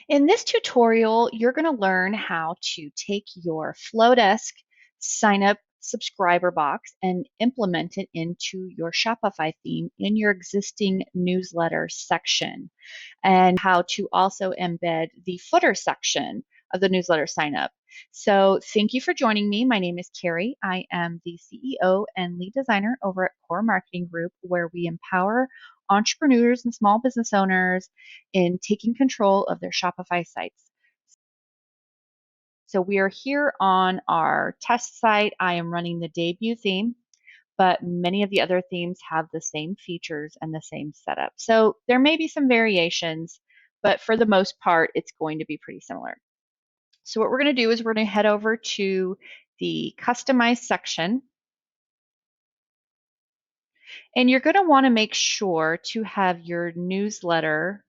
In this tutorial, you're going to learn how to take your FloDesk sign up subscriber box and implement it into your Shopify theme in your existing newsletter section, and how to also embed the footer section of the newsletter sign up. So thank you for joining me. My name is Carrie. I am the CEO and lead designer over at Core Marketing Group, where we empower entrepreneurs and small business owners in taking control of their Shopify sites. So we are here on our test site. I am running the debut theme, but many of the other themes have the same features and the same setup. So there may be some variations, but for the most part, it's going to be pretty similar. So what we're going to do is we're going to head over to the customize section, and you're going to want to make sure to have your newsletter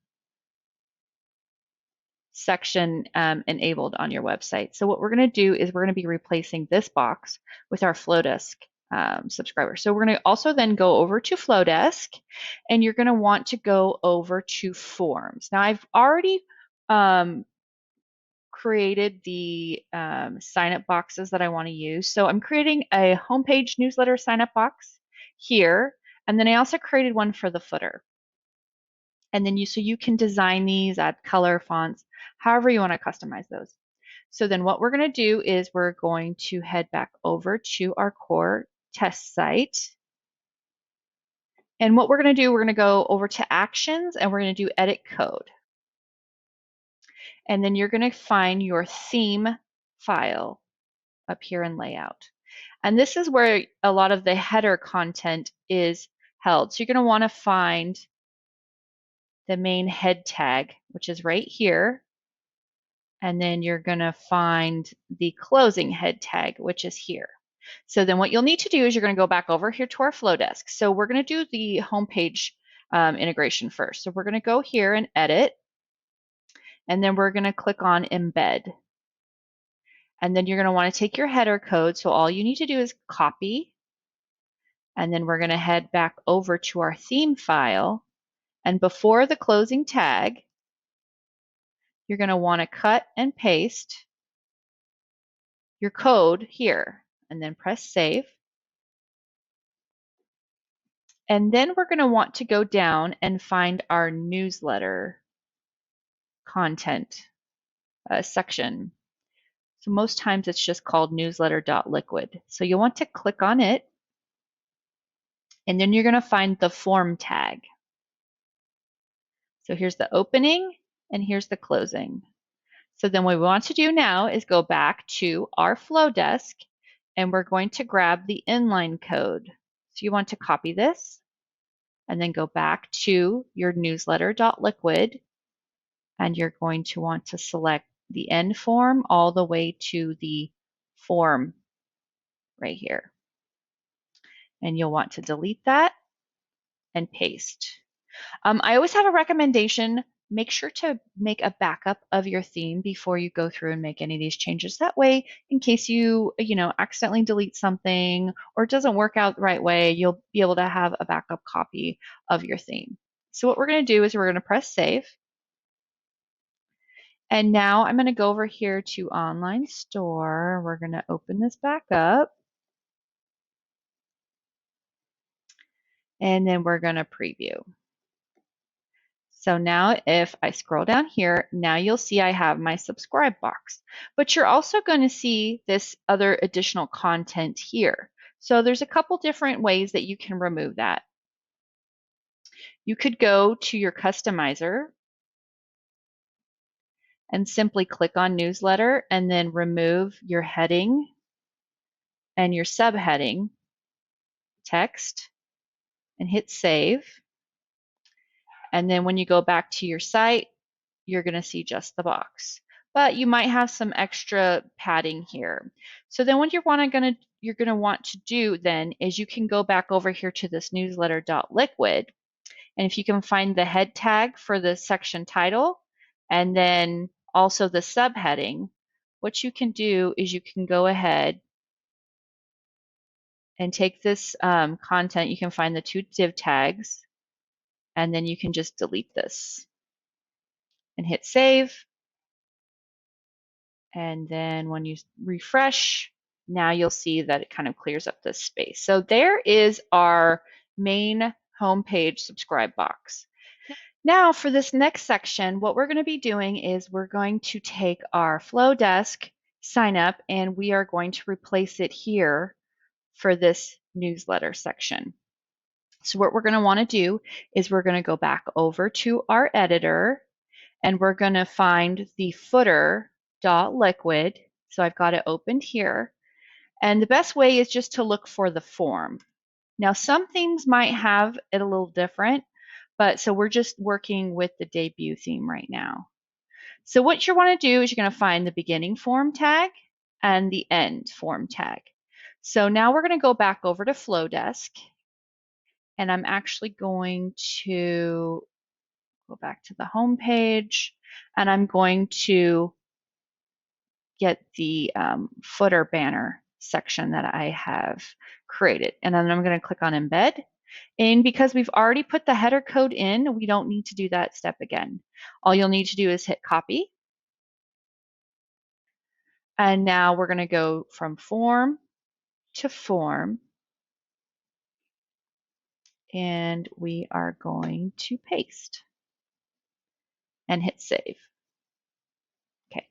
section enabled on your website. So what we're going to do is we're going to be replacing this box with our FloDesk subscriber. So we're going to also then go over to FloDesk, and you're going to want to go over to Forms. Now I've already created the sign-up boxes that I want to use. So I'm creating a homepage newsletter sign-up box here, and then I also created one for the footer. And then so you can design these, add color, fonts, however you want to customize those. So then what we're going to do is we're going to head back over to our core test site. And what we're going to do, we're going to go over to actions, and we're going to do edit code. And then you're going to find your theme file up here in layout. And this is where a lot of the header content is held. So you're going to want to find the main head tag, which is right here. And then you're going to find the closing head tag, which is here. So then what you'll need to do is you're going to go back over here to our FloDesk. So we're going to do the homepage integration first. So we're going to go here and edit, and then we're going to click on embed. And then you're going to want to take your header code. So all you need to do is copy, and then we're going to head back over to our theme file. And before the closing tag, you're going to want to cut and paste your code here, and then press save. And then we're going to want to go down and find our newsletter content section. So most times it's just called newsletter.liquid. So you'll want to click on it, and then you're going to find the form tag. So here's the opening, and here's the closing. So then what we want to do now is go back to our FloDesk, and we're going to grab the inline code. So you want to copy this, and then go back to your newsletter.liquid, and you're going to want to select the end form all the way to the form right here. And you'll want to delete that and paste. I always have a recommendation. Make sure to make a backup of your theme before you go through and make any of these changes. That way, in case you accidentally delete something or it doesn't work out the right way, you'll be able to have a backup copy of your theme. So what we're going to do is we're going to press save. And now I'm going to go over here to Online Store. We're going to open this back up. And then we're going to preview. So now if I scroll down here, now you'll see I have my subscribe box. But you're also going to see this other additional content here. So there's a couple different ways that you can remove that. You could go to your customizer and simply click on newsletter and then remove your heading and your subheading text and hit save. And then when you go back to your site, you're going to see just the box. But you might have some extra padding here. So then what you're going to want to do then is you can go back over here to this newsletter.liquid, and if you can find the head tag for the section title and then also the subheading, what you can do is you can go ahead and take this content. You can find the two div tags, and then you can just delete this and hit save. And then when you refresh, now you'll see that it kind of clears up this space. So there is our main homepage subscribe box. Now for this next section, what we're going to be doing is we're going to take our FloDesk sign up and we are going to replace it here for this newsletter section. So what we're going to want to do is we're going to go back over to our editor and we're going to find the footer.liquid. So I've got it opened here. And the best way is just to look for the form. Now, some things might have it a little different, but so we're just working with the debut theme right now. So what you want to do is you're going to find the beginning form tag and the end form tag. So now we're going to go back over to FloDesk, and I'm actually going to go back to the home page, and I'm going to get the footer banner section that I have created. And then I'm going to click on embed. And because we've already put the header code in, we don't need to do that step again. All you'll need to do is hit copy. And now we're going to go from form to form. And we are going to paste and hit save. Okay.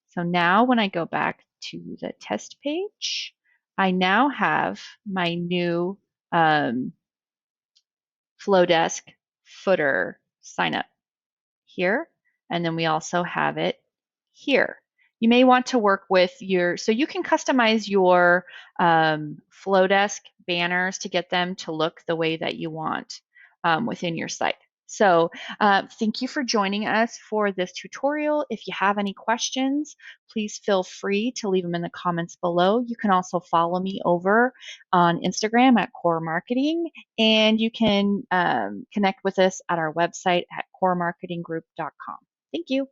So now when I go back to the test page, I now have my new FloDesk footer sign up here. And then we also have it here. You may want to work with so you can customize your FloDesk banners to get them to look the way that you want within your site. So thank you for joining us for this tutorial. If you have any questions, please feel free to leave them in the comments below. You can also follow me over on Instagram at Core Marketing, and you can connect with us at our website at coremarketinggroup.com. Thank you.